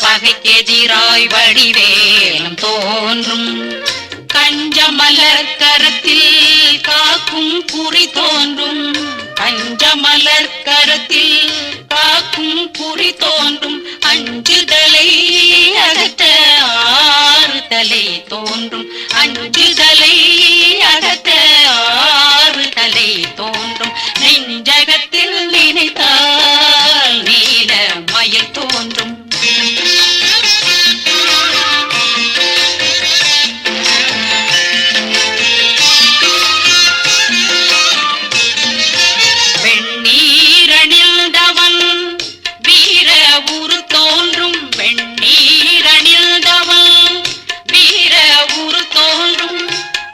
பகைக்கெதிராய் வடிவேலும் தோன்றும் கஞ்சமலர் கரத்தில் காக்கும் குறி தோன்றும் கஞ்சமலர் கரத்தில் காக்கும் குறி தோன்றும் அஞ்சுதலை அகற்ற ஆறுதலை தோன்றும் அஞ்சுதலை அகற்ற ஆறுதலை தோன்றும் நெஞ்சகத்தில் நினைத்தால் நீல மயில் தோன்றும் வெண்ணீரணிந்தவன் வீர உரு தோன்றும்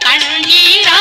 கண்ணீரா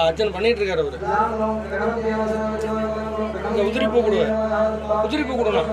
அர்ச்சனை பண்ணிட்டு இருக்காரு அவரு. உதிரி பூ கொடுவேன், உதிரி பூ கொடுணும்.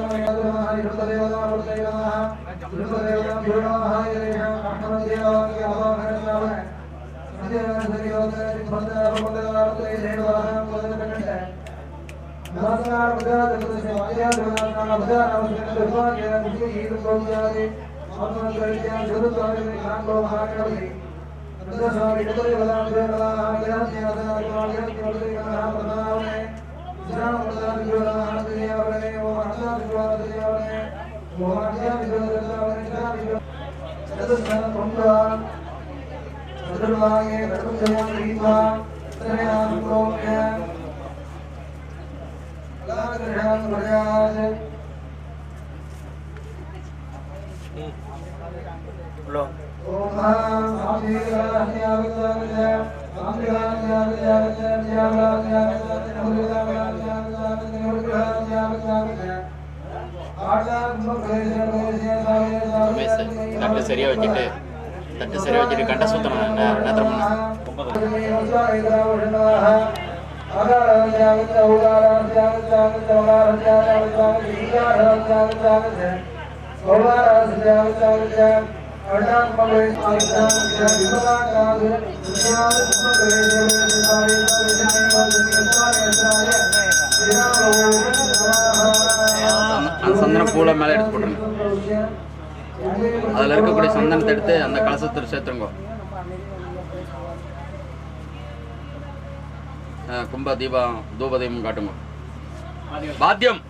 தட்டு சரியா வச்சுட்டு கண்ட சுத்தணும் நேத்திரம் சந்தன பூல மேலே எடுத்து போட்டுருங்க. அதில் இருக்கக்கூடிய சந்தனத்தை எடுத்து அந்த கலசத்தில் சேர்த்துருங்க. கும்ப தீபம் தூபதீபம் காட்டுங்க. பாத்தியம்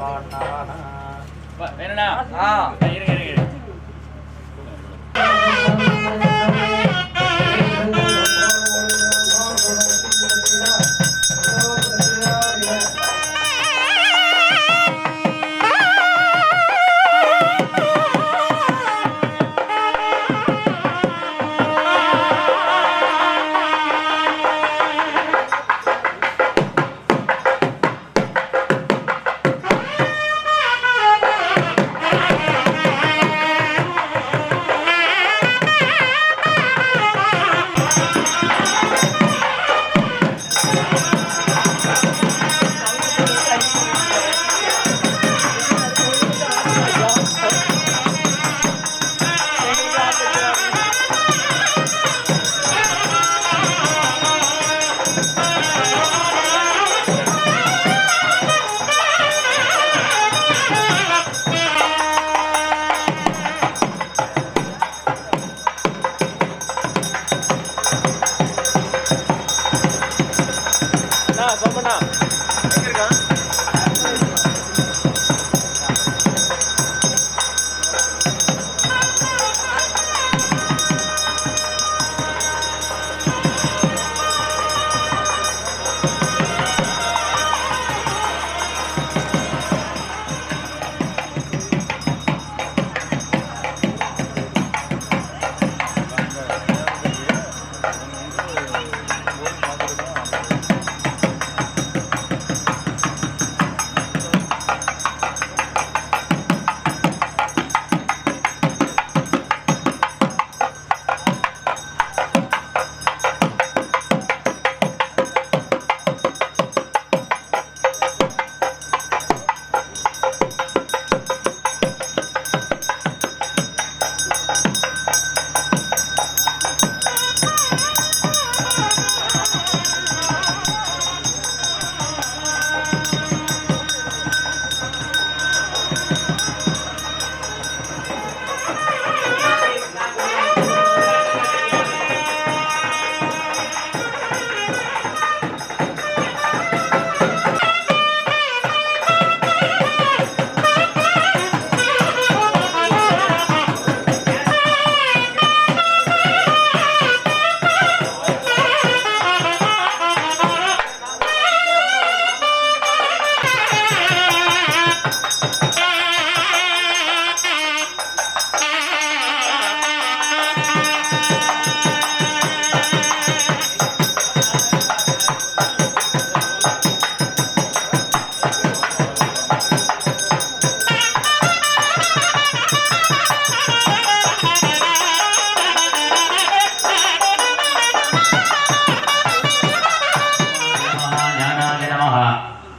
Bye.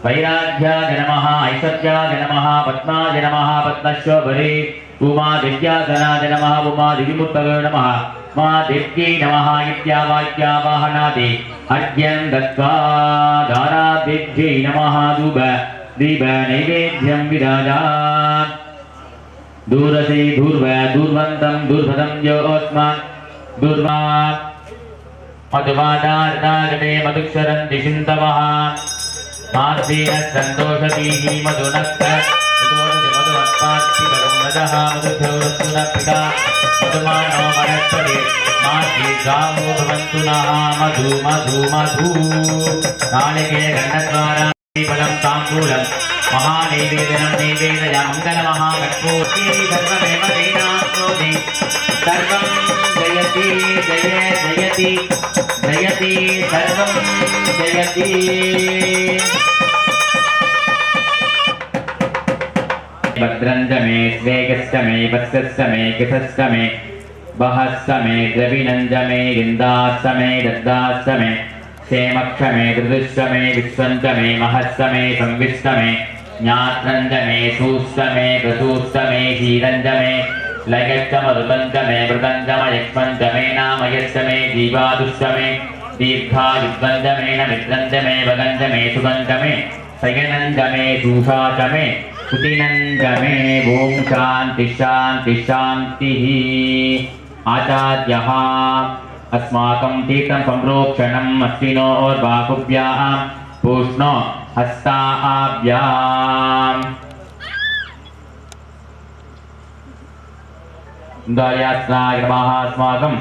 वैराग्याय नमः ऐश्वर्याय नमः पद्माय नमः पद्मशोभरे उमादिव्यासनाय नमः उमादिविमुक्तये नमः मादिव्यै नमः इत्यावाक्यावाहनादि अर्घ्यं दत्त्वा दारादिव्यै नमः धूप दीप नैवेद्यं विराजात् दूरसे दूर्व दूर्वन्तं दूर्भदं योऽस्मान् दूर्वा मधुवादार्दागते मधुक्षरन्ति सिन्धवः मार्देन सन्तोषतीः मधुनक्त मधुवत्पात्तिकरं रजः मधुभ्योरस्तुनपिता मधुमानो वनस्पति मार्दीर्घामो भवन्तु नः मधु मधु मधु नालिके गण्डद्वारा फलं ताम्बूलं महानैवेद्यं नैवेदय मङ्गलमहागणपति सर्वमेव दैनास्मोति सर्वं जयति जय जयति जयति सर्वं जयति भद्रञ्जमे स्वेगस्तमे वत्सस्तमे किथस्तमे बहस्तमे द्रविणञ्जमे इन्दास्तमे दद्दास्तमे क्षेमक्षमे ऋतुष्टमे विश्वन्तमे महस्तमे संविष्टमे ज्ञात्रञ्जमे सूष्टमे प्रसूष्टमे हीरञ्जमे लयक्षमरुतञ्जमे मृतञ्जम यक्ष्मञ्जमे नामयस्तमे जीवादुष्टमे दीर्घायुद्वञ्जमे नमित्रञ्जमे वगञ्जमे सुगञ्जमे सयनञ्जमे सूषाचमे कुतिनञ्जमे ॐ शान्ति शान्ति शान्तिः आचार्यः अस्माकं तीर्थं संप्रोक्षणम् अस्मिनोर्बाहुभ्यां पूष्णो हस्ताभ्याम् दयास्नाग्रमः अस्माकं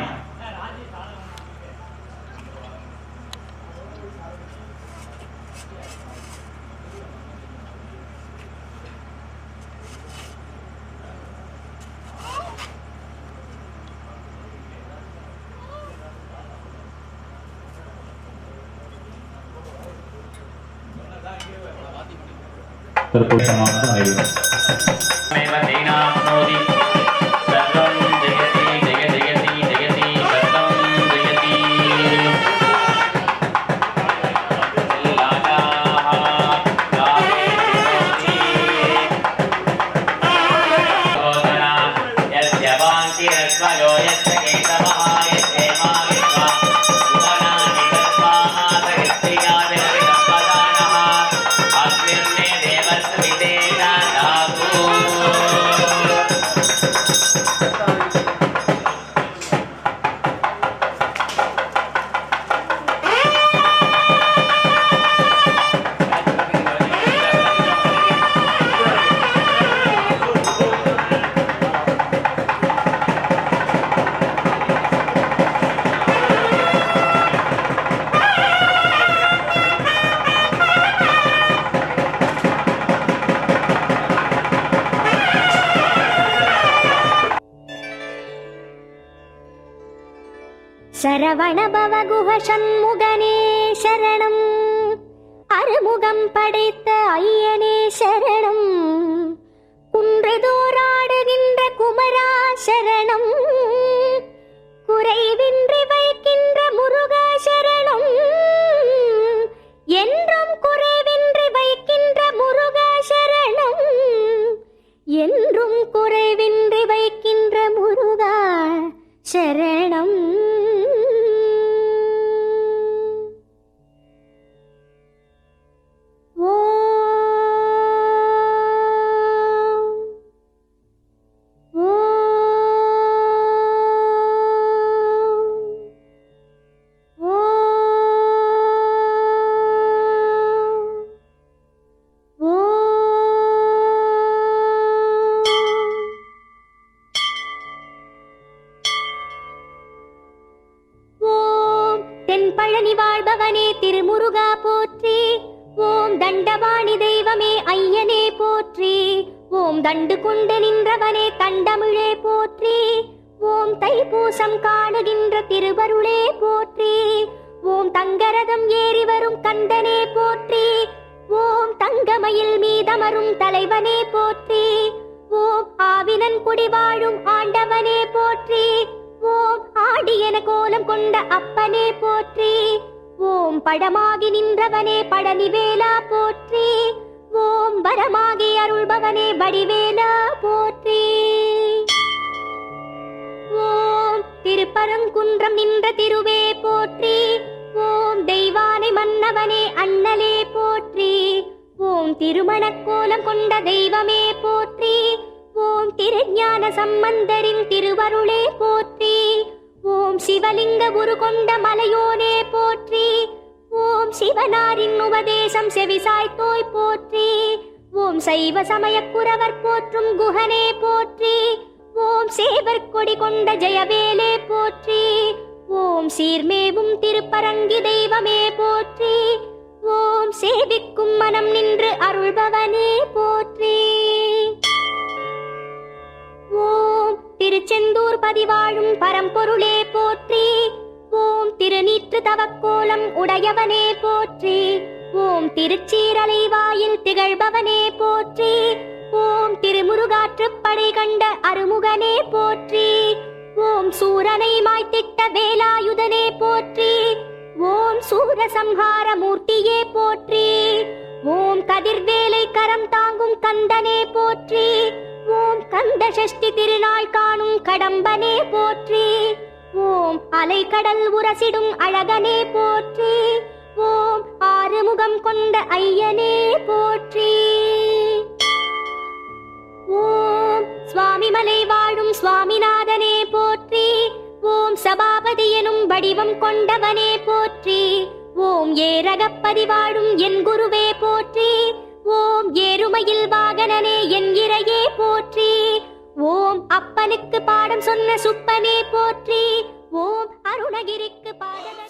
சரவணபவ குஹ சண்முகனே சரணம், அறுமுகம் படைத்த ஐயனே சரணம், குன்றுதோறாடுகின்ற குமரா சரணம், குறைவின்றி வைக்கின்ற முருகா சரணம், என்றும் குறைவின்றி வைக்கின்ற முருகா சரணம், என்றும் குறைவின்றி வைக்கின்ற முருகா சரணம். பழனி வாழ்பவனே திருமுருகா போற்றி, ஓம் தண்டபாணி தெய்வமே ஐயனே போற்றி, ஓம் தண்டு கொண்டு நின்றவனே தண்டமிழே போற்றி, ஓம் தைப்பூசம் காணுகின்ற திருவருளே போற்றி, ஓம் தங்கரதம் ஏறி வரும் கந்தனே போற்றி, ஓம் தங்கமயில் மீதமரும் தலைவனே போற்றி, ஓம் ஆவினன் குடி வாழும் ஆண்டவனே போற்றி, ஓம் ஆடியன கோலம் கொண்ட அப்பனே போற்றி, ஓம் படமாகி நின்றவனே பழனிவேலா போற்றி. ஓம் வரமாகி அருள்பவனே வடிவேலா போற்றி. ஓம் திருப்பரங்குன்றம் நின்ற திருவே போற்றி. ஓம் தெய்வானை மன்னவனே அண்ணலே போற்றி. ஓம் திருமணக்கோலம் கொண்ட தெய்வமே போற்றி. ஓம் திருஞான சம்பந்தரின் திருவருளே போற்றி. ஓம் சிவலிங்க உரு கொண்ட மலையோனே போற்றி. ஓம் சிவனாரின் உபதேசம் செவிசாய்த்தோய் போற்றி. ஓம் சைவ சமய குரவர் போற்றும் குஹனே போற்றி. ஓம் சேவர் கொடி கொண்ட ஜெயவேலே போற்றி. ஓம் சீர்மேவும் திருப்பரங்கி தெய்வமே போற்றி. ஓம் சேவிக்கும் மனம் நின்று அருள்பவனே போற்றி. ஓம் திருச்செந்தூர் பதிவாழும் பரம்பொருளே போற்றி. ஓம் திருநீற்று தவக்கோலம் உடையவனே போற்றி. ஓம் திருச்சீரலை வாயில் திகழ்பவனே போற்றி. ஓம் திருமுருகாற்றுப்படை கண்ட அருமுகனே போற்றி. ஓம் சூரனை மாய்த்திட்ட வேலாயுதனே போற்றி. ஓம் சூரசம்ஹார மூர்த்தியே போற்றி. ஓம் கதிர்வேலை கரம் தாங்கும் கந்தனே போற்றி. ஓம் கந்த சஷ்டி திருநாள் காணும் கடம்பனே போற்றி. ஓம் அலைக்கடல் உரசிடும் அழகனே போற்றி. ஓம் ஆறுமுகம் கொண்ட ஐயனே போற்றி. ஓம் சுவாமிமலை வாழும் சுவாமிநாதனே போற்றி. ஓம் சபாபதி எனும் வடிவம் கொண்டவனே போற்றி. ஓம் ஏரகப்பதி வாழும் என் குருவே போற்றி. ஓம் ஏறுமையில் வாகனனே என் இறையே போற்றி. ஓம் அப்பனுக்கு பாடம் சொன்ன சுப்பனே போற்றி. ஓம் அருணகிரிக்கு பாடகனே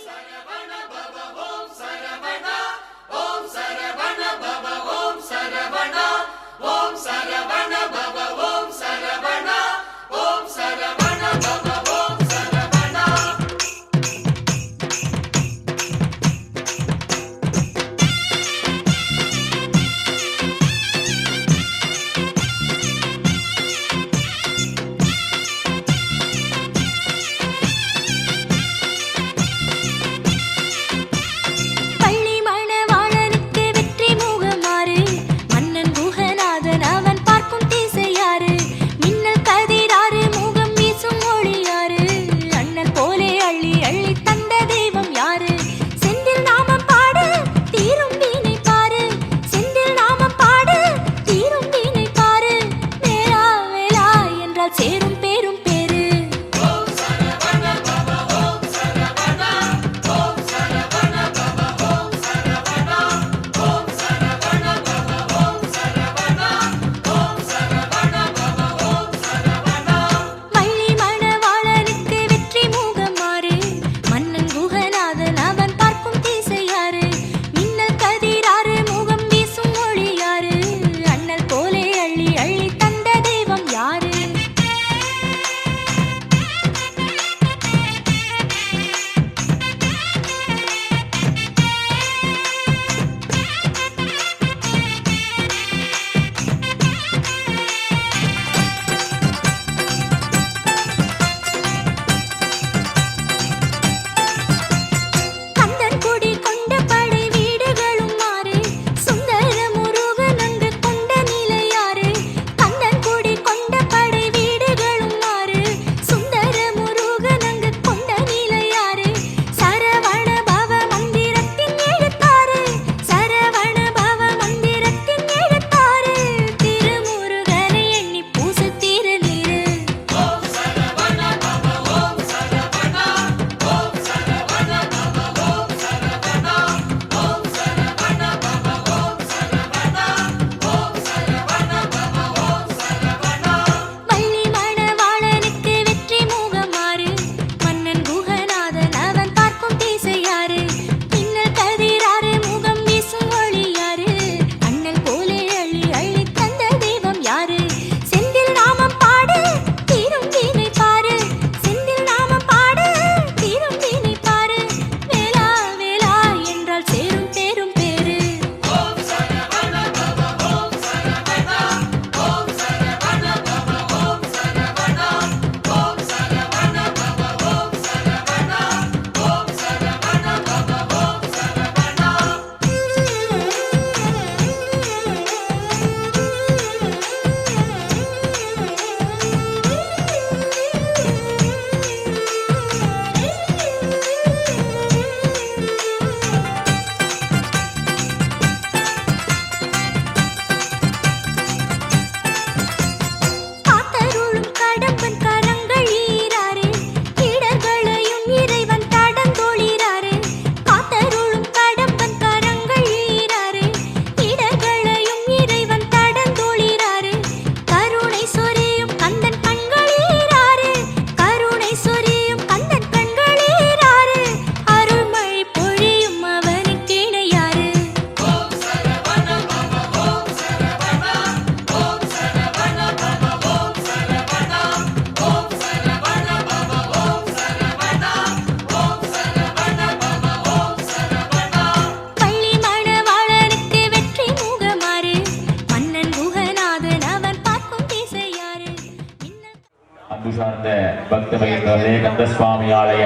நடைபெறுகின்றது. கந்தசுவாமி ஆலய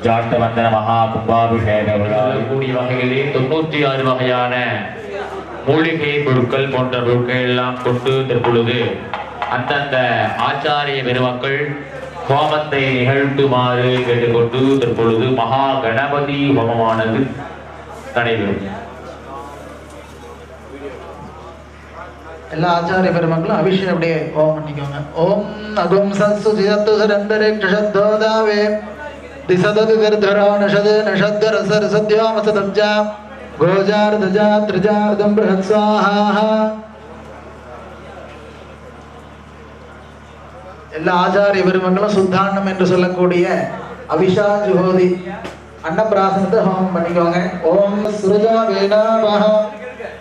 ஜாட்டவந்தன மகா கும்பாபிஷேக விழா கூடிய வகையிலே 96 வகையான மூலிகை பொருட்கள் போன்ற பொருட்கள் எல்லாம் கொண்டு தற்பொழுது அந்தந்த ஆச்சாரிய பெருமக்கள் ஹோமத்தை நிகழ்த்துமாறு கேட்டுக்கொண்டு தற்பொழுது மகா கணபதி ஹோமமானது நடைபெறும். எல்லா ஆச்சாரிய பெருமக்களும் அபிஷேகம் அப்படியே ஓம் பண்ணிக்கோங்க. ஓம் அகும் சத்சு ஜிதத்து சரண்டரே க்ஷதோதாவே திசதது கர்தரா நஷதே நஷத்கர சரசத்யாமசதப்ஜா கோஜார்தஜா த்ரிஜார்தம் ப்ரஹத் ஸ்வாஹா. எல்லா ஆச்சாரிய பெருமக்களும் சுத்தாண்ணம் என்று சொல்லக்கூடிய அபிஷா ஜுஹோதி அன்னப்பிராசனத்தை ஹோமம் பண்ணிக்கோங்க. ஓம் சுரஜா வேணாவஹ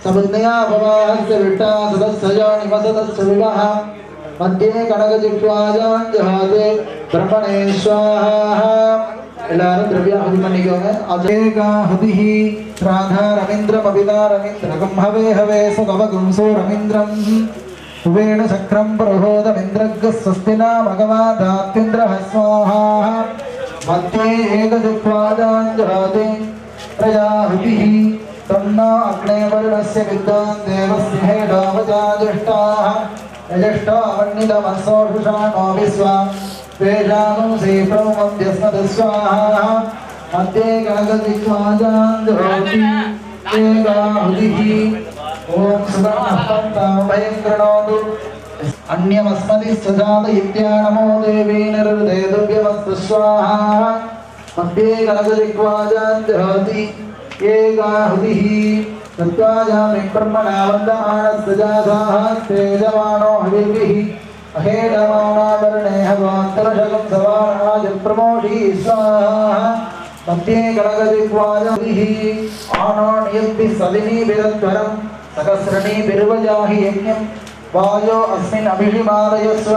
சபுத்னயா பவாஹஸ்ய விட்டா சதஸ்ஸயா நிவசதஸ்ஸ விவஹ மத்யே கனகஜிஹ்வாஜான் ஜஹாதே பிரம்மணே ஸ்வாஹா. எல்லாரும் திரவியாஹுதி பண்ணிக்கோங்க. அஜேகாஹுதிஹி ராதா ரவீந்திரம் அபிதா ரவீந்திரகம் ஹவே ஹவே சுகவகும் சோ ரவீந்திரம் உவேண சக்ரம் பிரஹோதமிந்திரக ஸ்வஸ்தினா மகவாதாத்யிந்திரஹ ஸ்வாஹா. மத்யே ஏகஜிஹ்வாஜான் ஜஹாதே பிரஜாஹுதிஹி तन्ना अग्ने वर्णस्य विद्वान् देवस्य हेडावजा ज्येष्ठाः यज्येष्ठावन्निदमसोषुषाणो विश्वा वेषानुसे प्रौमद्यस्मदस्वाहा. मध्ये गणगदिग्वाजान् जहोति एकाहुतिः ॐ सुवर्णः कृणोतु अन्यमस्मदिश्च जातयित्या नमो देवी निर्हृदयदुभ्यमस्तु स्वाहा. मध्ये गणगदिग्वाजान् जहोति एकाहुतिः तत्त्वाजामि ब्रह्मणा वन्दमानस्सजाधाः तेजमानो हविभिः अहेडमानावरणे हवान्तरशकं सवाणाय प्रमोषी स्वाहा. मध्ये गणगदिग्वाजाभिः आनोण्यद्भिः सदिनीभिरध्वरं सहस्रणीभिर्वजाहि यज्ञं वायो अस्मिन् अभिषिमालयस्व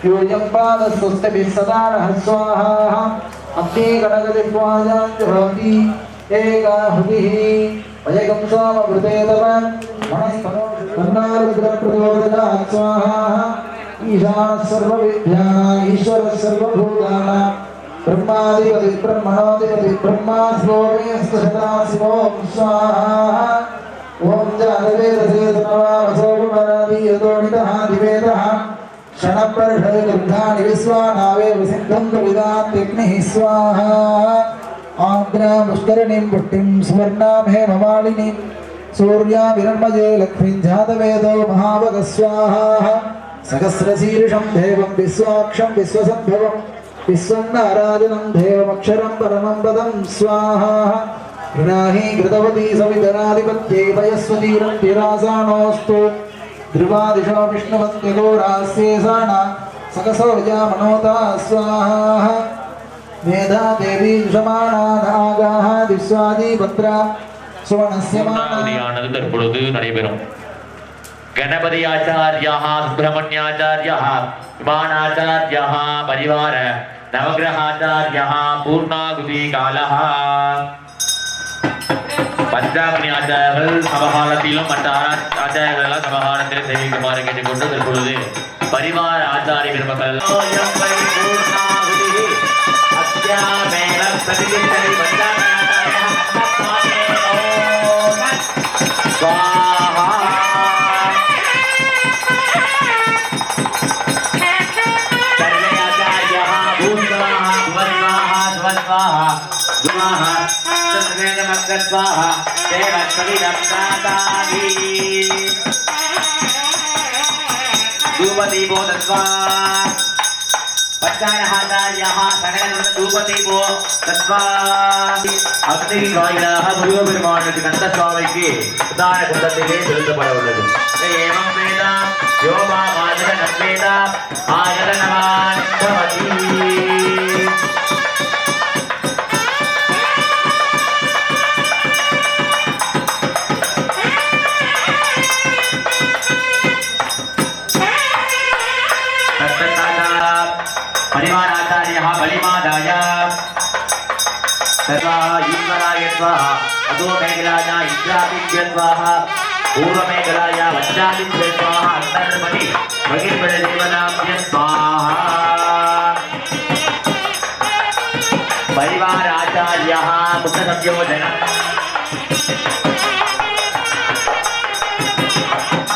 यूयं पादस्वस्तिभिः सदा नः स्वाहा. मध्ये गणगदिग्वाजान् जुहोति एकाहुतिः वयगं सोमवृते तव मनस्तनोर्विद्रप्रचोदयात् स्वाहा. ईशानः सर्वविद्यानाम् ईश्वरः सर्वभूतानां ब्रह्माधिपतिः ब्रह्मणोऽधिपतिः ब्रह्मा शिवोऽस्ति सदाशिवो स्वाहा. ॐ जातवेदसे तनवामसोपमनादीयतोणितः दिवेदः क्षणपर्षगर्धानि विश्वानावेव सिद्धं कविदात्यग्निः स्वाहा. आन्द्रा पुष्करणीं पुष्टिं सुवर्णां हेममालिनीं सूर्या विरण्मजे लक्ष्मीं जातवेदो महाभगः स्वाहा. सहस्रशीर्षं देवं विश्वाक्षं विश्वसम्भवं विश्वन्नाराजनं देवमक्षरं परमं पदं स्वाहा. गृणाहि कृतवती सवितराधिपत्यै पयस्वतीरं तिरासाणोऽस्तु ध्रुवादिशो विष्णुवत्यघोरास्येषाणा सकसो विजामनोता स्वाहा. मेधा देवी दुषमाणा नागाः दिस्वादी भद्रा सुवर्णस्य மானாவதியானது தற்பொழுது நடைபெறும். கணபதி ஆச்சாரியாः சுப்பிரமணியாச்சாரியாः விமானாச்சாரியாः பரிவார நவகிரகாச்சாரியாः பூர்ணாகுதி காலः. பஞ்சாக்னி ஆச்சாரியர்கள் சமகாலத்திலும் மற்ற ஆச்சாரியர்கள் எல்லாம் சமகாலத்திலும் தெரிவிக்குமாறு கேட்டுக்கொண்டு தற்பொழுது பரிவார ஆச்சாரிய பெருமக்கள் முருகப்பெருமானுக்கு கந்தசுவாமிக்கு பிரதான குண்டத்திலே செலுத்தப்பட உள்ளது. ஏவம் வேத யோமா மாஜன நவேத ஆஜன நமான் பவதி. परिवाराचार्यः बलिमादाय सर्वा ईश्वराय स्वाहा. अधो मेघलाया इन्द्रादित्य स्वाहा. पूर्वमेघलाय वज्रादित्य स्वाहा. अन्तर्मणि भगिर्बलदेवनाभ्य स्वाहा. परिवार आचार्यः पुत्रसंयोजनम्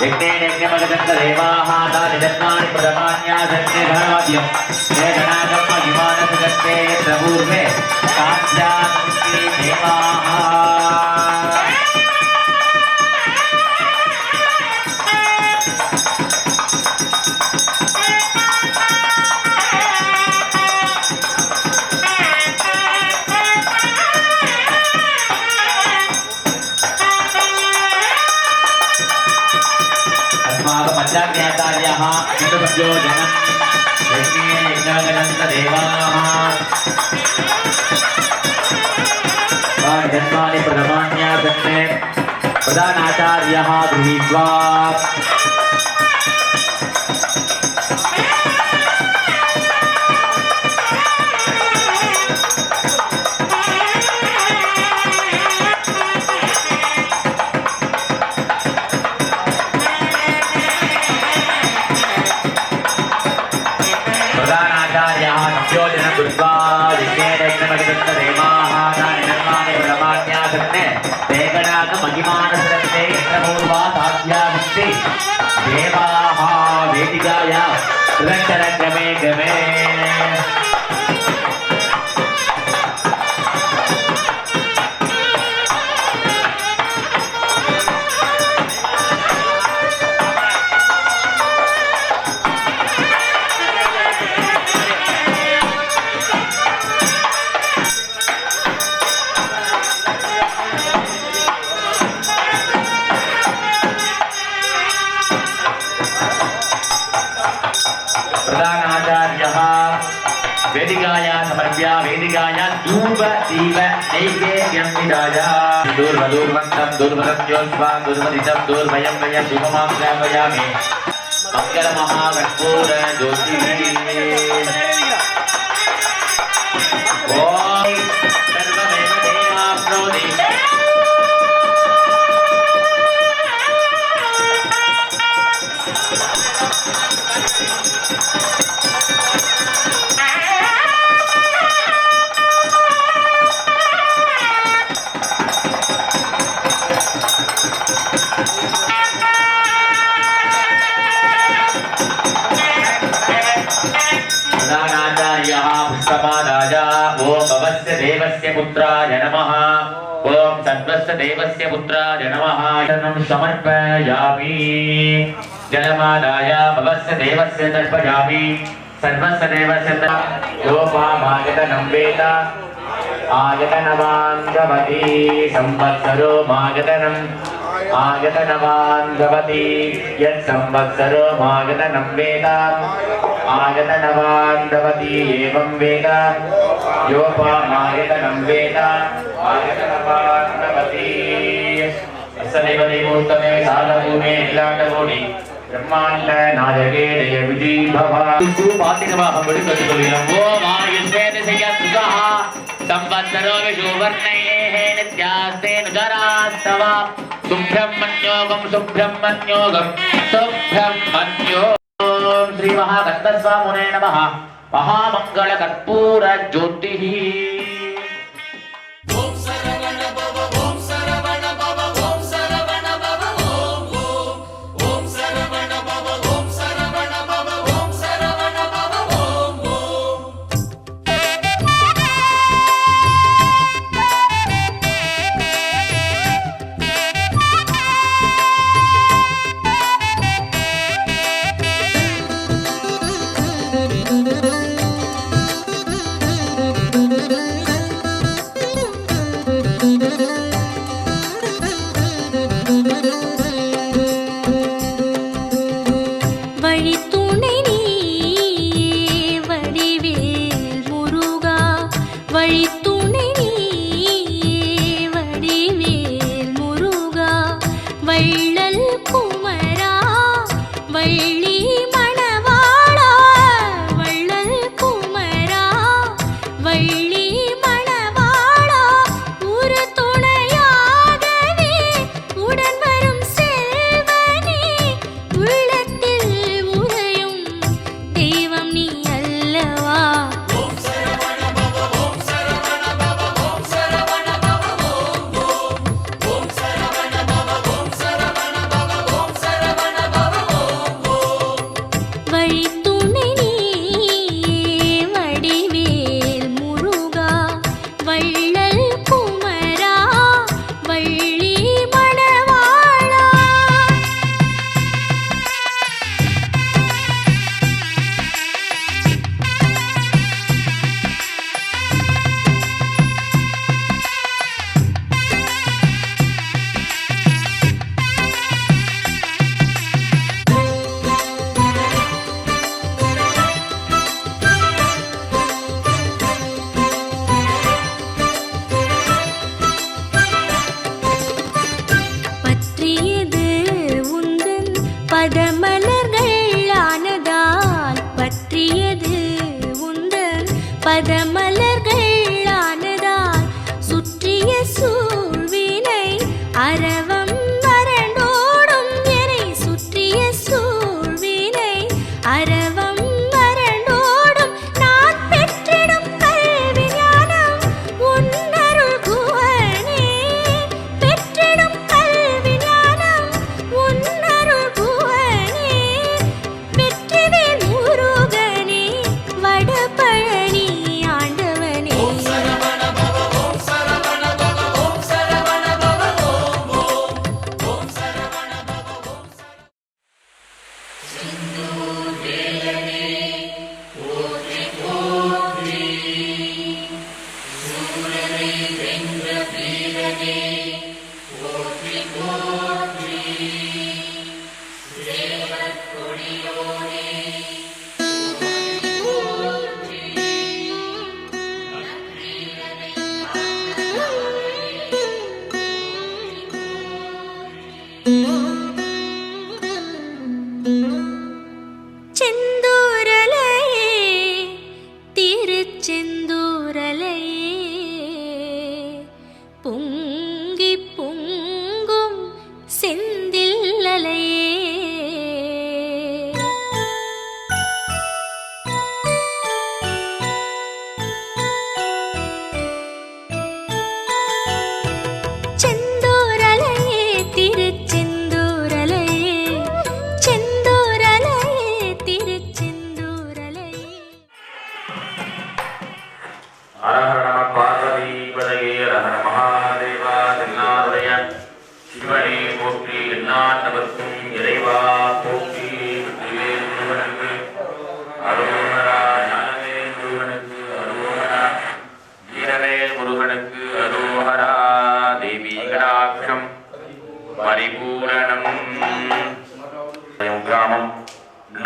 यज्ञेन यज्ञमगदन्तदेवाः तानि प्रथमान्यासन्ते धनवाद्यम् हे गणागम् महिमानसगन्ते यत्र पूर्वे काञ्चान्ति देवाः पंचाग्न्याचार्यः पुत्रसंयोजनम् यज्ञे यज्ञगणन्तदेवाः जन्मानि प्रथमान्यासन्ते प्रधानाचार्यः गृहीत्वा देवाः वेदिकाया क्रमे गमे प्रधानाचार्यः वेदिकाया समर्प्य वेदिकाया धूप दीप नैवेद्यं विदाय दूर्वदूर्वन्तं दूर्वदत्योस्वा दूर्वदितं दूर्वयं वयं धूपमां स्थापयामि मंगलमहाकर्पूर ज्योतिः ॐ सर्वमेव देवाप्नोति प्रधानाचार्यः पुष्पमादाय ओम भवस्य देवस्य पुत्राय नमः ओम सर्वस्य देवस्य पुत्राय नमः जलं समर्पयामि जलमादाय भवस्य देवस्य तर्पयामि सर्वस्य देवस्य गोपामागतनं वेद आगतनवान् भवति संवत्सरो मागतनम् आगतनवान् भवति यत् संवत्सरो मागतनं वेद आगतनवान् भवति एवं वेद योपामागतनं वेद आगतनवान् भवति अस्सदेव देवोत्तमे साधभूमे नीलाटकोटि ब्रह्माण्ड नायके जय विजयी भव पातिनवाहं विडुकतुलिनं ओम आयुष्वेदस्य सुखः संवत्सरो विषुवर्णैः नित्यास्ते नुदरास्तव सुब्रह्मण्योगं सुब्रह्मण्योगं सुब्रह्मण्योगं श्री महागणपतिस्वामिने नमः महामंगल कर्पूर ज्योतिः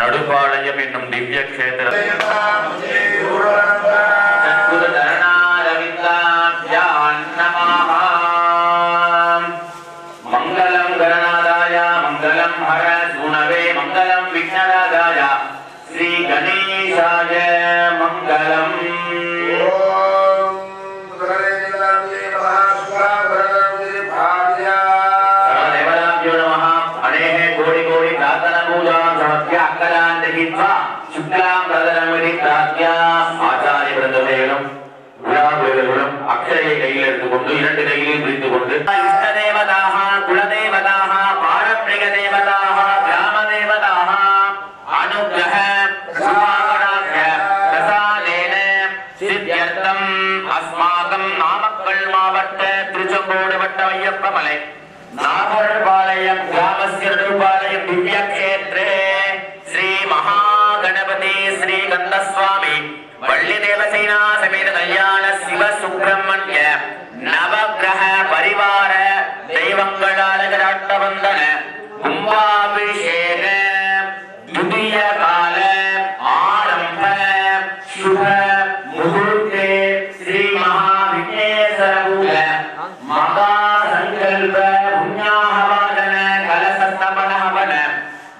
நடுபாளையம் என்னும் திவ்ய கஷேத்திர மங்களம் கணநாதாய மங்களம் ஹர சூனவே மங்களம் விக்னராஜாய ஸ்ரீ கணேசாய மங்களம். ஆச்சாரிய பிறந்தவர்களும் விழாபுரிகளும் அக்ஷயை கையில் எடுத்துக்கொண்டு இரண்டு கையிலும் பிரித்துக் கொண்டு இஷ்ட தேவதாக குலதேவதாக பாரம்பரிய தேவதாக கிராம தேவதாக அனுகிரக சுபாகடாக பிரசாதேன சித்யர்த்தம் அஸ்மாகம் நாமக்கல் மாவட்ட திருச்செங்கோடு வட்ட ஐயப்பமலை நாகர்பாளையம் கிராமஸ்ய நடுபாளையம் திவ்ய கஷேத்ரே ஸ்ரீ மகாகணபதி ஸ்ரீ கந்தசுவாமி வள்ளி தேவசேனா சமேத கல்யாண சிவ சுப்பிரமணிய நவகிரக பரிவார தெய்வங்களாலகராட்டவந்தன கும்பாபிஷேக துதிய கால ஆரம்ப சுப முகூர்த்தே ஸ்ரீ மகாவிக்னேஸ்வர பூஜ மகா சங்கல்ப புண்ணியாஹவாதன கலசஸ்தபனஹவன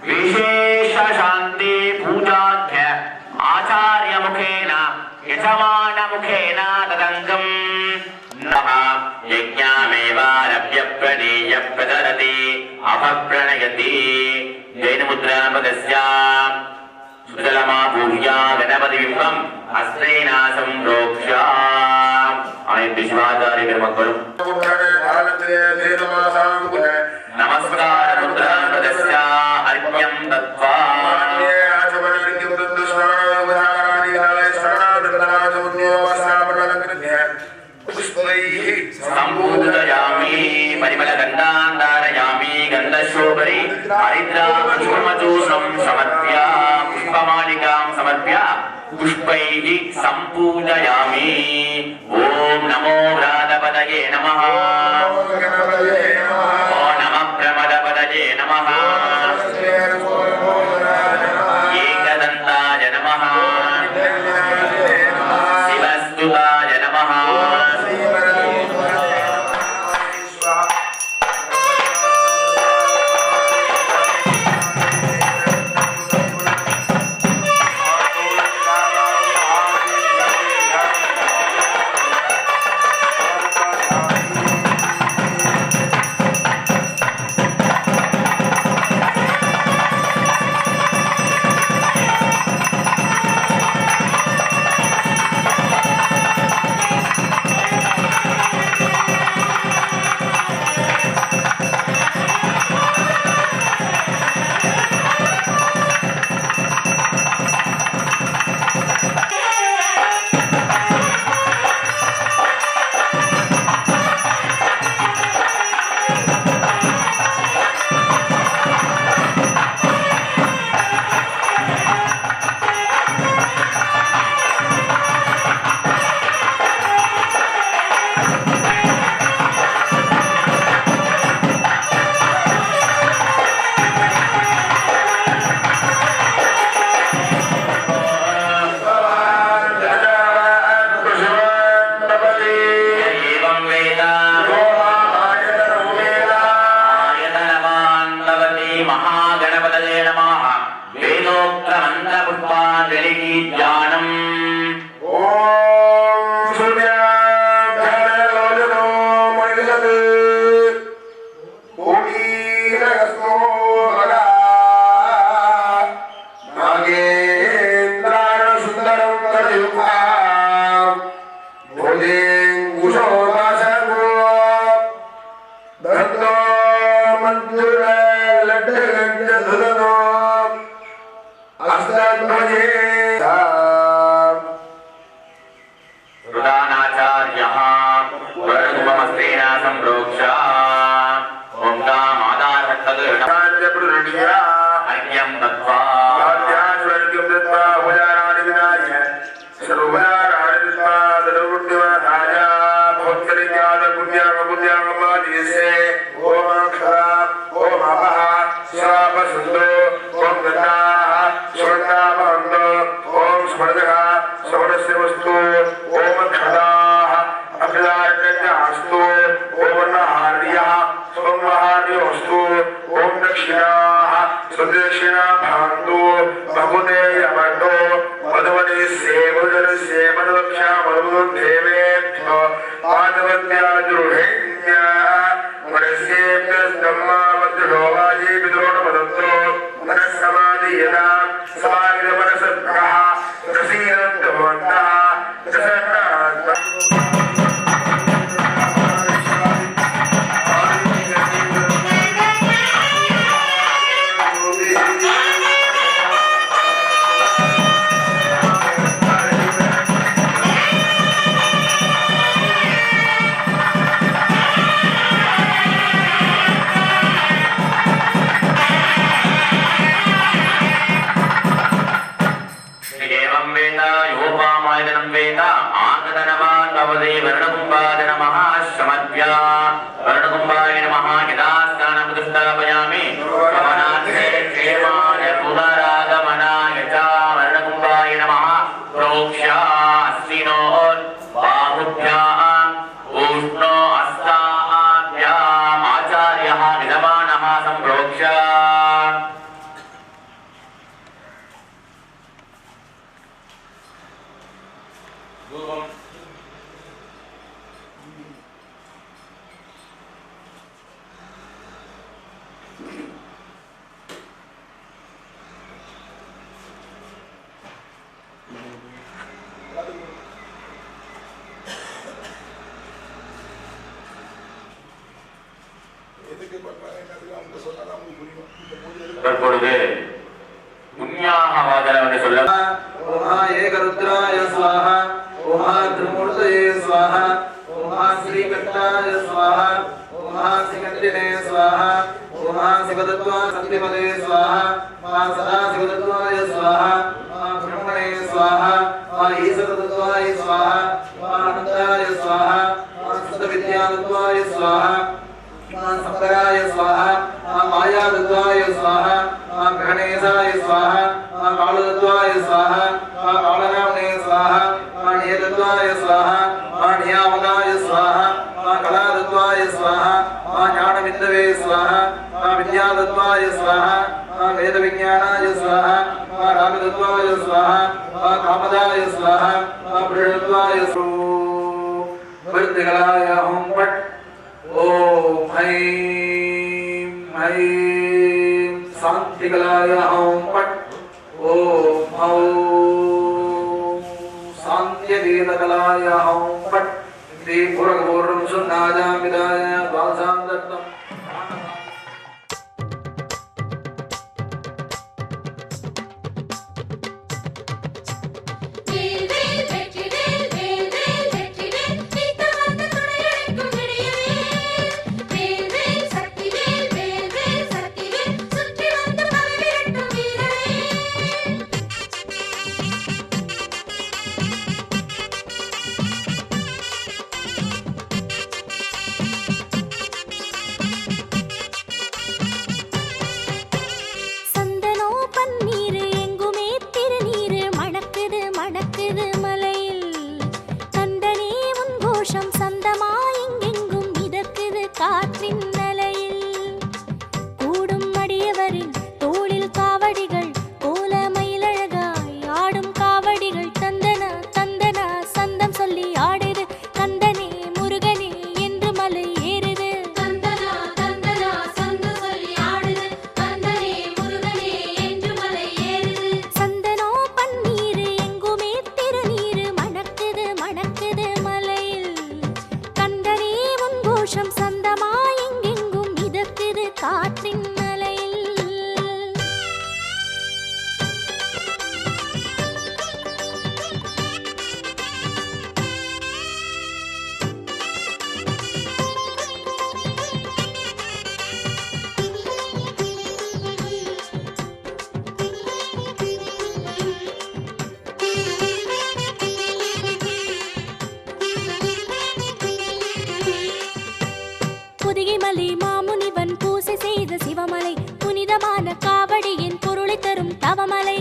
விசேஷ சாந்தி பூஜாத்ய ஆச்சாரிய முகேன யஜமான முகேன ததங்கம் நம யஜ்ஞாமேவாரப்ய பிரணீய பிரதரதி அபப்ரணயதி ஜெயமுத்ராபதஸ்யாம் சுதலமா பூஜ்யா கணபதி பிம்பம் அஸ்ரேநாசம் ரோக்ஷாம். அனைத்து சிவாச்சாரிய பெருமக்களும் நமஸ்கார முத்ராபதஸ்யா அர்க்யம் தத்வா संपूजयामि परिमलगन्धान्धारयामि गन्धशोभरि हरिद्राचूर्णचूर्णं समर्प्य पुष्पमालिकां समर्प्य पुष्पैः सम्पूजयामि. ॐ नमो व्रातपदये नमः. ॐ नमः प्रमदपदये नमः. एकदन्ताय नमः. शिवस्तुताय नमः. தியானம் ஓம் சூர்யாஜலோஜனோ மனிதது ஓகீரகஸ்தோ மகா நாகேந்திராண சுந்தரம் கரயுகாம் போதேங்குஷோ வாசகோ தத்தோ மந்துர லட்டகண்டதுதனோ அஸ்தத்வஜே प्रधानाचार्यः वर्णकुम्भमस्तेन सम्प्रोक्ष्य ओंकामादारत्तगणः अर्घ्यं दत्त्वा आद्याश्वर्गं दत्त्वा उपचाराणि विनाय सर्वोपचाराणि दत्त्वा तदुर्वृत्तिवधाय भोक्तरिज्ञात पुण्यागपुण्यागमादिशे ओम अक्षरा ओम अपः श्रापसुन्दो ओम गताः स्वर्णाभवन्तो ओम स्मृतः स्मृतस्य वस्तु ओम खदाः अखिलार्कन्यास्तु ओम नहार्यः सोमहार्योस्तु ओम दक्षिणाः सुदक्षिणा भान्तु बहुते यमतो मधुवने सेवजन सेवनवक्षा मधुदेवेभ्यो पादवत्याद्रुहिण्य मनस्येभ्यस्तम्मावद्रोगाजी विद्रोणपदन्तो मनस्समाधीयता समागिरमनसद्भः प्रसीदन्तभवन्तः प्रसन्नात्मा एवं वेद योपामायतनं वेद आगतनवान् भवति वर्णकुम्भाय नमः शमद्भ्या वर्णकुम्भाय नमः यदा स्नानं प्रतिष्ठापयामि गमनार्थे क्षेमाय पुनरागमनाय च वर्णकुम्भाय नमः प्रोक्ष्य अस्मिनोन् बाहुभ्याम् ऊष्णो अस्ताभ्याम् आचार्यः विद्यमानः सम्प्रोक्ष्य தற்பொழுது புண்ணியாகவாதனை சொல்ல ओम एकरुद्राय स्वाहा ओम त्रिमूर्तये स्वाहा ओम श्रीकण्ठाय स्वाहा ओम सिकण्डिने स्वाहा ओम शिवदत्त्वा सत्यपदे स्वाहा मा सदाशिवदत्त्वाय स्वाहा मा ब्रह्मणे स्वाहा मा ईशदत्त्वाय स्वाहा मा अनन्ताय स्वाहा मा सतविद्यादत्त्वाय स्वाहा मा शंकराय स्वाहा मा मायादत्त्वाय स्वाहा मा गणेशाय स्वाहा मा कालदत्त्वाय स्वाहा मा कालनामने स्वाहा मा नियदत्त्वाय स्वाहा मा नियामकाय स्वाहा मा कलादत्त्वाय स्वाहा मा ज्ञानबिन्दवे स्वाहा मा विद्यादत्त्वाय स्वाहा मा वेदविज्ञानाय स्वाहा मा रागदत्त्वाय स्वाहा मा कामदाय स्वाहा मा प्रणदत्त्वाय वृत्तिकलाय ओम पट ओम ऐं ऐं शान्तिकलाय ओम पट ओम औं शान्त्यवेदकलाय ओम पट श्रीपुरगौरं सुन्नाजामिदाय वासां दत्तम् தோளில் காவடிகள் கோல மயிலழகாய் ஆடும் காவடி கோஷம் சந்தமாய் எங்கெங்கும் மிதக்குது காற்றின் அலையில். பொதிகைமலை மாமுனிவன் பூசை செய்த சிவமலை, புனிதமான காவடியின் பொருளை தரும் தவமலை.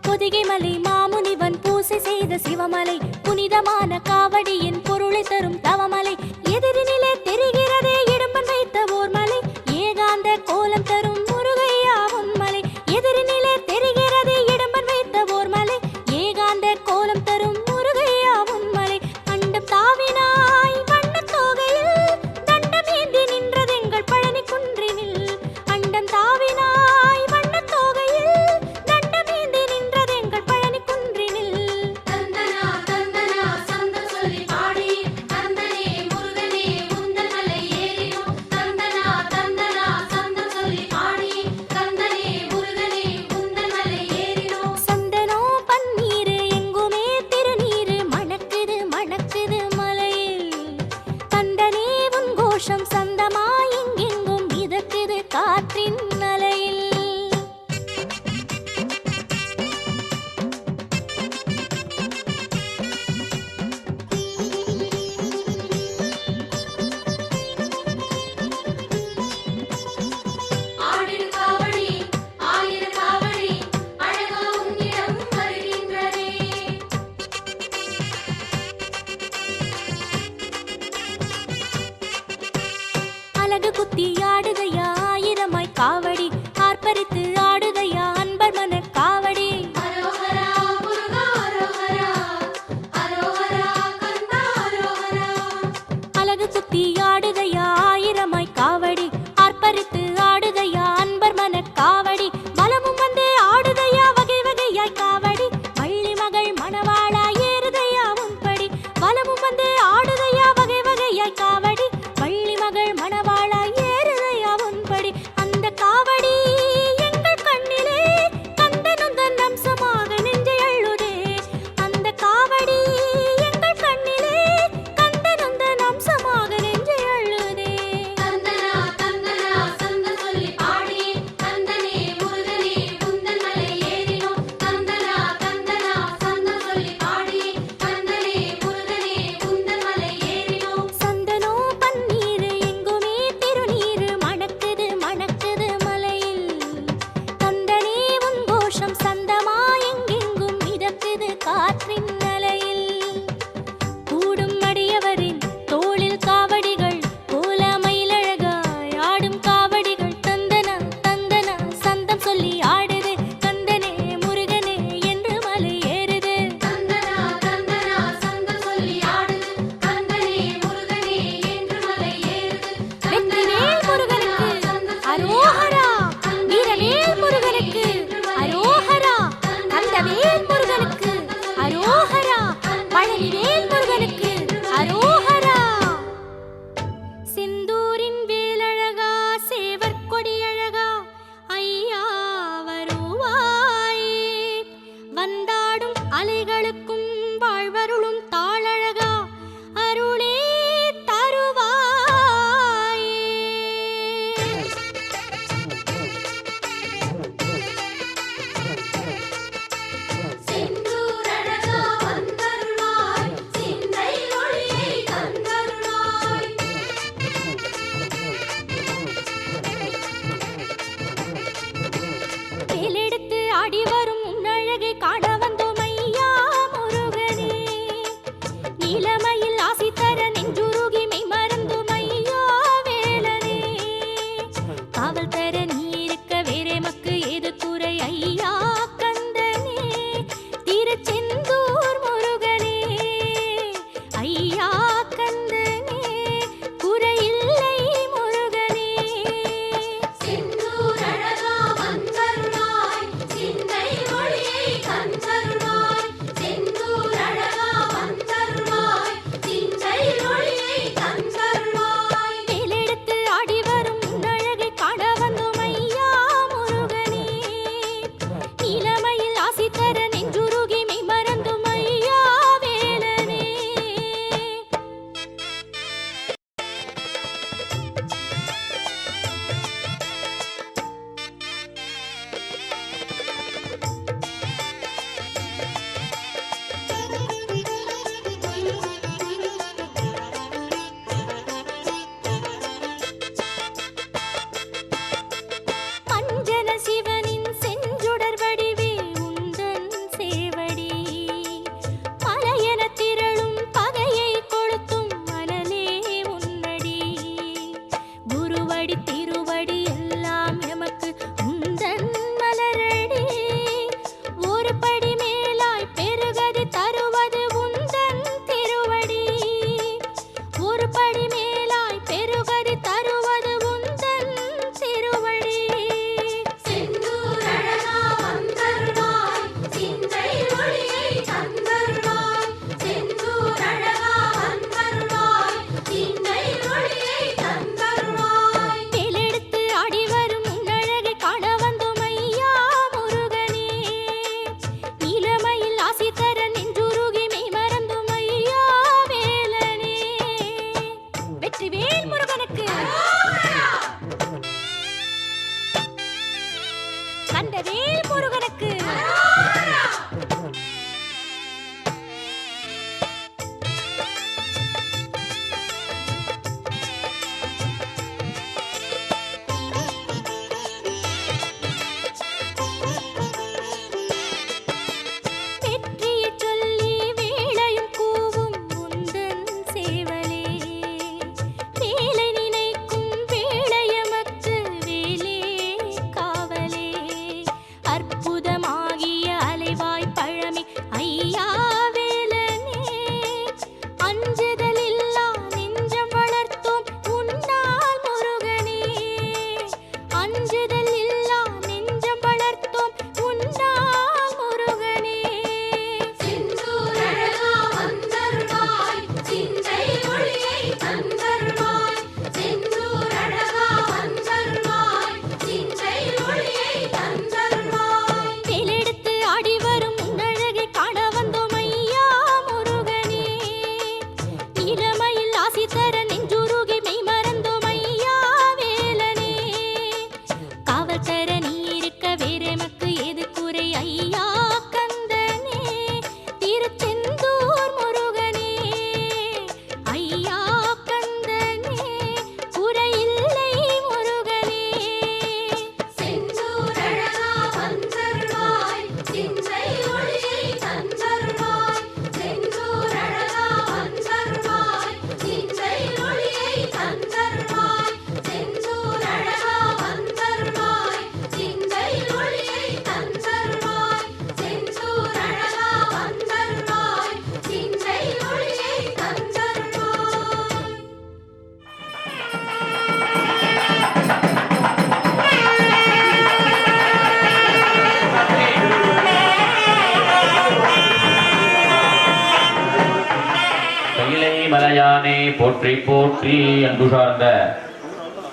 பொதிகைமலை மாமுனிவன் பூசை செய்த சிவமலை, புனிதமான காவடியின் பொருளை தரும் தவமலை. எதிரினிலே தெரிகிறதே இடும்பன் வைத்த ஓர் மலை, ஏகாந்த கோலம் தரும் முருகையா உன்மலை. எதிரினிலே தெரிகிறதே இடும்பன் வைத்த ஓர் மலை, ஏகாந்த கோலம் தரும் முருகையா உன்மலை. அண்டம் தாவினாய் வண்ணத் தோகையில் தண்டம் ஏந்தி நின்றதெங்கள் பழனி குன்றினில். அண்டம் தாவினாய் வண்ணத் தோகையில் தண்டம் ஏந்தி நின்றதெங்கள் பழனி குன்றினில். தந்தனா தந்தனா சந்தம் சொல்லி பாடி தந்தனே முருகனே உந்தன் மலை ஏறினோம். தந்தனா தந்தனா சந்தம் சொல்லி பாடி தந்தனே முருகனே உந்தன் மலை ஏறினோம். சந்தனோ பன்னீரு எங்குமே திருநீரு மணக்குது மணக்குது மலையில். கந்தனே உன் கோஷம் சந்தமாய் எங்கெங்கும் மிதக்குது காற்றின் அலையில். ஆடிடு காவடி ஆயிர காவடி அழகா உன்னிடம் வருகின்றதே. அழகு குத்தி ஆடுதையா ஆயிரமாய் காவடி, ஆர்ப்பரித்து ஆடுதையா அன்பர் மன காவடி. அரோகரா முருகா அரோகரா அரோகரா கந்தா அரோகரா. அழகு குத்தி ஆடுதையா ஆயிரமாய் காவடி, ஆர்ப்பரித்து ஆடுதையா அன்பர் மன காவடி. வலமும் வந்து ஆடுதையா வகை வகையாய் காவடி, வள்ளி மகள் மணவாளா ஏறுதையா உன்படி. வலமும் வந்து ஆடுதையா வகை வகையாய் காவடி, வள்ளி மகள் மணவாளா ஏறுதையா உன்படி. அந்த காவடி எங்கள் கண்ணிலே கந்தனுந்தன் அம்சமாக நெஞ்சை அள்ளுதே. அந்த காவடி எங்கள் கண்ணிலே கந்தனுந்தன் அம்சமாக நெஞ்சை அள்ளுதே. தந்தனா தந்தனா சந்தம் சொல்லி பாடி தந்தனே முருகனே உந்தன் மலை ஏறினோம். தந்தனா தந்தனா சந்தம் சொல்லி பாடி தந்தனே முருகனே உந்தன் மலை ஏறினோம். சந்தனோ பன்னீரு எங்குமே திருநீரு மணக்குது மணக்குது மலையில். கந்தனே உன் கோஷம் சந்தமாய் எங்கெங்கும் மிதக்குது காற்றின் அலையில். கூடும் அடியவரின் தோளில் காவடிகள் கோல மயிலழகாய் ஆடும் காவடிகள். தந்தனா தந்தனா சந்தம் சொல்லி ஆடுது, கந்தனே முருகனே என்று மலை ஏறுது. தந்தனா தந்தனா சந்தம் சொல்லி ஆடுது கந்தனே முருகனே என்று மலை ஏறுது. வெற்றிவேல் முருகனுக்கு அரோகரா, வீரவேல் முருகனுக்கு அரோகரா, கந்தவேல் முருகனுக்கு அரோகரா, பழனிவேல் முருகனுக்கு அரோகரா. செந்தூரின் வேலழகா சேவர் கொடியழகா ஐயா வருவாயே. வந்தாடும் அலைகளுக்கும் வாழ்வருளும் தாளழகா அருளே தருவாயே. செந்தூரழகா வந்தருளாய் சிந்தை ஒளியை தந்தருளாய். வேலெடுத்து ஆடி வரும் உன்னழகை காண வந்தோம் ஐயா முருகா. பிரானே போற்றி போற்றி. அன்பு சார்ந்த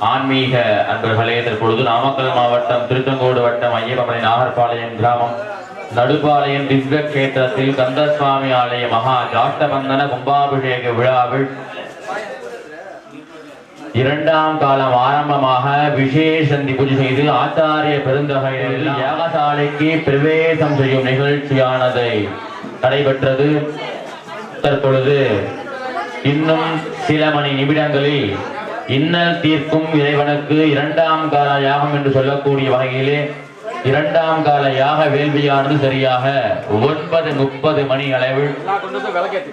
ஆன்மீக அன்பர்களே, தற்பொழுது நாமக்கல் மாவட்டம் திருச்செங்கோடு வட்டம் ஐயப்பமலை நாகர்பாளையம் கிராமம் நடுபாளையம் திவ்ய கேத்திரத்தில் கந்தசுவாமி ஆலய மகா ஜாஷ்டபந்தன கும்பாபிஷேக விழாவில் இரண்டாம் காலம் ஆரம்பமாக விசேஷந்தி பூஜை செய்து ஆச்சாரிய பெருந்தகையில் யாகசாலைக்கு பிரவேசம் செய்யும் நிகழ்ச்சியானது நடைபெற்றது. தற்பொழுது இன்னும் சில மணி நிமிடங்களில் இன்னல் தீர்க்கும் இறைவனுக்கு இரண்டாம் கால யாகம் என்று சொல்லக்கூடிய வகையிலே இரண்டாம் கால யாக வேள்வியானது சரியாக 9:30 மணி அளவில்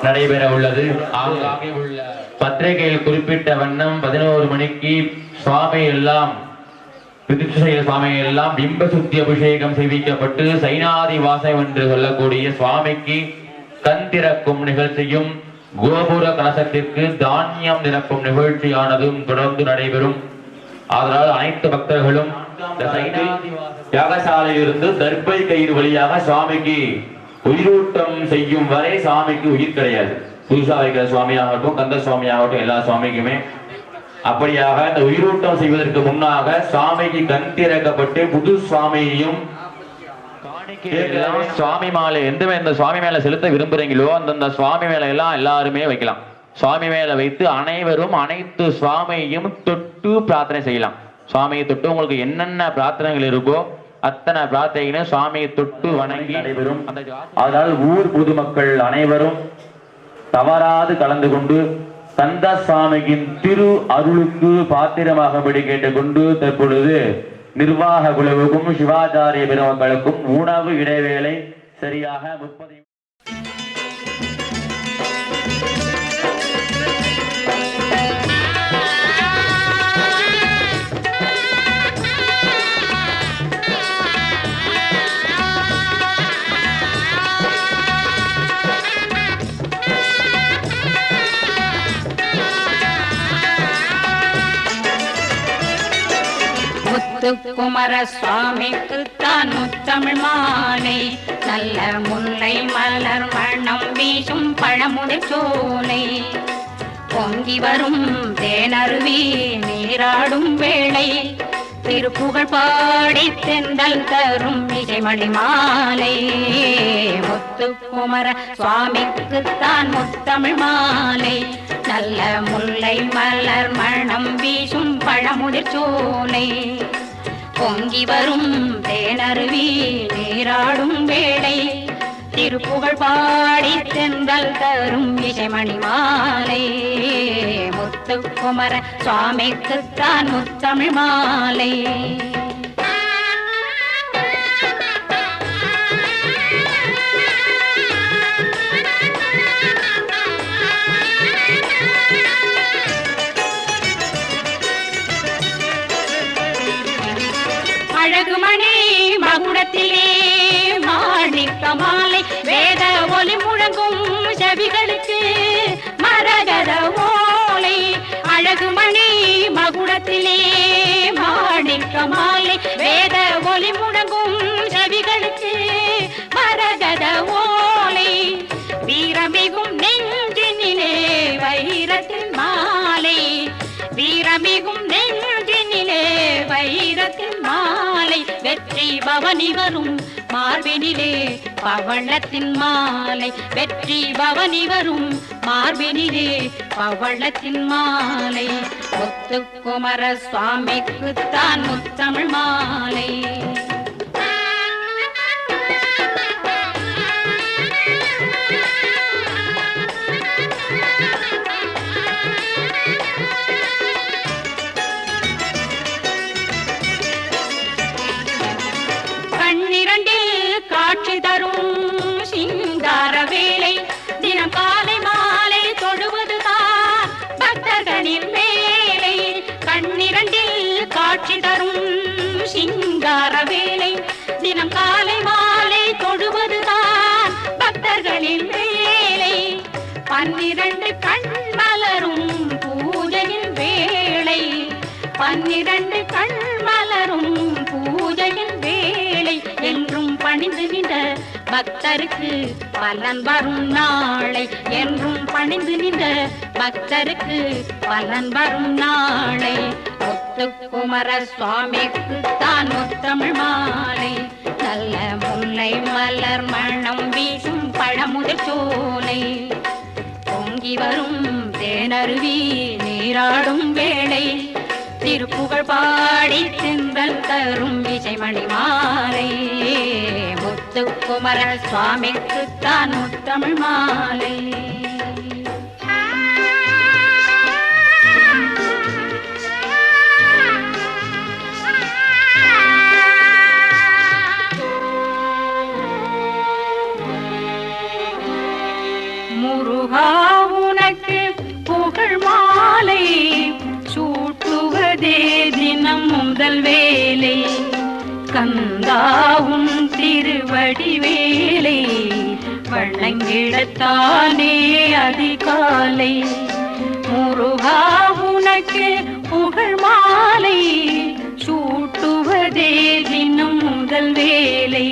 நடைபெற உள்ளது. ஆங்காங்கே உள்ள பத்திரிகையில் குறிப்பிட்ட வண்ணம் 11 மணிக்கு சுவாமி எல்லாம் சுவாமி எல்லாம் பிம்ப சுத்தி அபிஷேகம் செய்விக்கப்பட்டு சைனாதி வாசம் என்று சொல்லக்கூடிய சுவாமிக்கு கண் திறக்கும் நிகழ்ச்சியும் கோபுர கலசத்திற்கு தானியம் நிரப்பும் நிகழ்ச்சியானதும் தொடர்ந்து நடைபெறும். அதனால் அனைத்து பக்தர்களும் யாகசாலையிலிருந்து தர்பை கயிறு வழியாக சுவாமிக்கு உயிரூட்டம் செய்யும் வரை சுவாமிக்கு உயிர் கிடையாது. புதுசா வைக்கிற சுவாமியாகட்டும் கந்த சுவாமியாகட்டும் எல்லா சுவாமிக்குமே அப்படியாக இந்த உயிரூட்டம் செய்வதற்கு முன்னாக சுவாமிக்கு கண் திறக்கப்பட்டு புது சுவாமியையும் சுவாமி மாலை எந்த சுவாமி மேல செலுத்த விரும்புறீங்களோ அந்தந்த சுவாமி மேல எல்லாம் எல்லாருமே வைக்கலாம். சுவாமி மேல வைத்து அனைவரும் அனைத்து சுவாமியையும் தொட்டு பிரார்த்தனை செய்யலாம். சுவாமியை தொட்டு உங்களுக்கு என்னென்ன பிரார்த்தனைகள் இருக்கோ அத்தனை பிரார்த்தனைகளும் சுவாமியை தொட்டு வணங்கி நடைபெறும். அதனால் ஊர் பொதுமக்கள் அனைவரும் தவறாது கலந்து கொண்டு கந்த சுவாமியின் திரு அருளுக்கு பாத்திரமாகபடி கேட்டுக்கொண்டு தற்பொழுது நிர்வாக குழுவுக்கும் சிவாச்சாரிய பெருமக்களுக்கும் உணவு இடைவேளை சரியாக 30 குமர சுவாமிக்கு தான் முத்தமிழ் மாலை நல்ல முல்லை மலர் மணம் வீசும் பழமுதிர் சோலை பொங்கி வரும் தேனருவி நீராடும் வேளை திருப்புகழ் பாடி தென்றல் தரும் இசைமணி மாலை முத்துக்குமர சுவாமிக்கு தான் முத்தமிழ் மாலை நல்ல முல்லை மலர் மணம் வீசும் பழமுதிர் சோலை பொங்கி வரும் தேனருவி நீராடும் வேளை திருப்புகழ் பாடி தென்றல் தரும் இசைமணி மாலை முத்துக்குமர சுவாமிக்குத்தான் முத்தமிழ் மாலை. அழகுமணி மகுடத்திலே மாணிக்க மாலை வேத ஒலி முழங்கும் செவிகளுக்கு மரகத ஓலை அழகுமணி மகுடத்திலே மாணிக்க மாலை வேத ஒலி முழங்கும் செவிகளுக்கு மரகத ஓலை வீரமிகும் நெஞ்சினிலே வைரத்தின் மாலை வீரமிகும் நெஞ்சினிலே வைரத்தின் மாலை வெற்றி பவனி வரும் மார்பினிலே பவளத்தின் மாலை வெற்றி பவனி வரும் மார்பினிலே பவளத்தின் மாலை முத்துக்குமர சுவாமிக்குத்தான் முத்தமிழ் மாலை. காட்சி தரும் சிங்கார வேளை தினம் காலை மாலை தொழுவதுதான் பக்தர்களின் வேலை கண்ணிரண்டில் காட்சி தரும் சிங்கார வேளை தினம் காலை மாலை தொழுவதுதான் பக்தர்களின் வேலை 12 கண் மலரும் பூஜையின் வேளை 12 கண் மலரும் பூஜையின் வேளை என்றும் பணிந்து நின்ற பக்தருக்கு பலன் வரும் நாளை என்றும் பணிந்து நின்ற பக்தருக்கு பலன் வரும் நாளை. முத்துக்குமர சுவாமிக்கு தான் முத்தமிழ் மாலை. நல்ல முல்லை மலர் மணம் வீசும் பழமுதிர் சோலை. பொங்கி வரும் தேனருவி நீராடும் வேளை. திருப்புகழ் பாடி செந்தல் தரும் விஜயமணி மாலை. முத்துக்குமர சுவாமிக்கு தான் முத்தமிழ் மாலை. முருகா உனக்கு புகழ் மாலை சூட்டுவதே தினம் முதல் வேலை. கந்தாவும் திருவடி வேலை வணங்கிடத்தானே அதிகாலை. முருகா உனக்கு புகழ் மாலை சூட்டுவதே தினம் முதல் வேலை.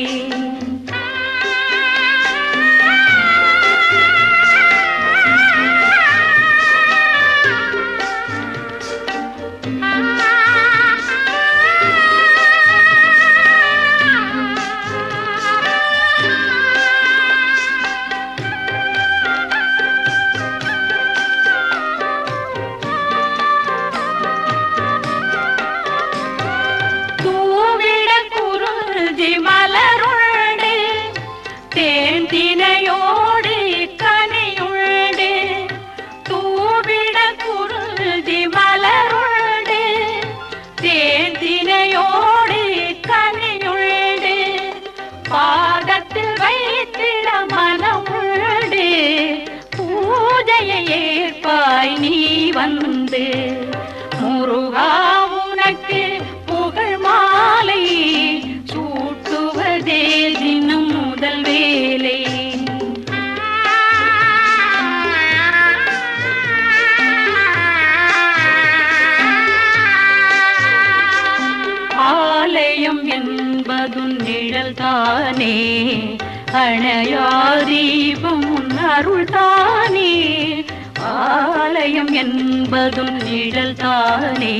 நீ வந்து முருகா உனக்கு புகழ் மாலை சூட்டுவதே தினம் முதல் வேலை. ஆலயம் என்பது நிழல் தானே அணையா தீபம் அருள் தானே. ஆலயம் என்பதும் நிழல் தானே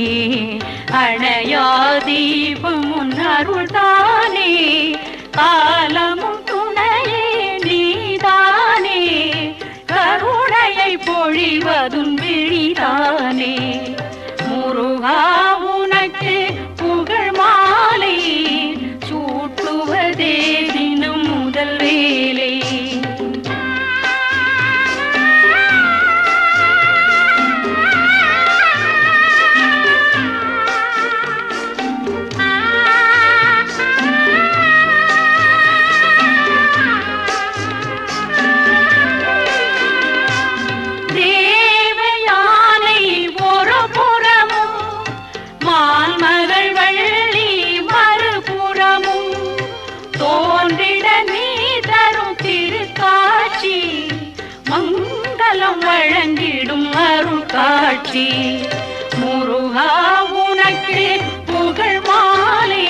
அணையா தீபம் அருள் தானே. காலமும் துணையே நீதானே கருணையை பொழிவதும் விழிதானே. முருகா உனக்கு புகழ் மாலை சூட்டுவதே தினம் முதல் வேலை. மங்களம் வழங்கிடும் அருள் காட்சி. முருகா உனக்கு புகழ் மாலை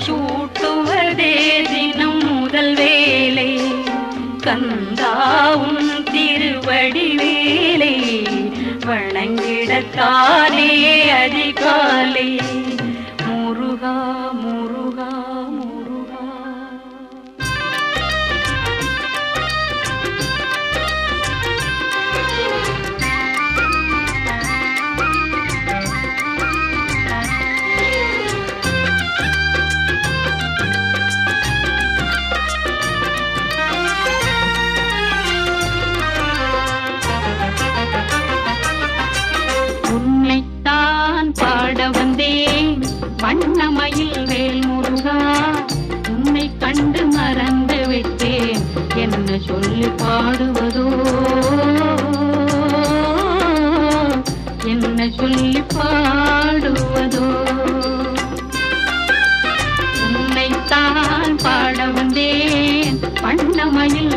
சூட்டுவதே தினம் முதல் வேலை. கந்தாவும் திருவடி வேலை வணங்கிடத்தானே அதிகாலை. முருகா முருகா முருகா. உன்னைத்தான் பாட வந்தேன் வண்ணமயில் வேல் முருகா. உன்னை கண்டு மறந்து விட்டேன் என்ன சொல்லி பாடுவதோ என்ன சொல்லி பாடுவதோ. உன்னைத்தான் பாட வந்தேன் வண்ணமயில்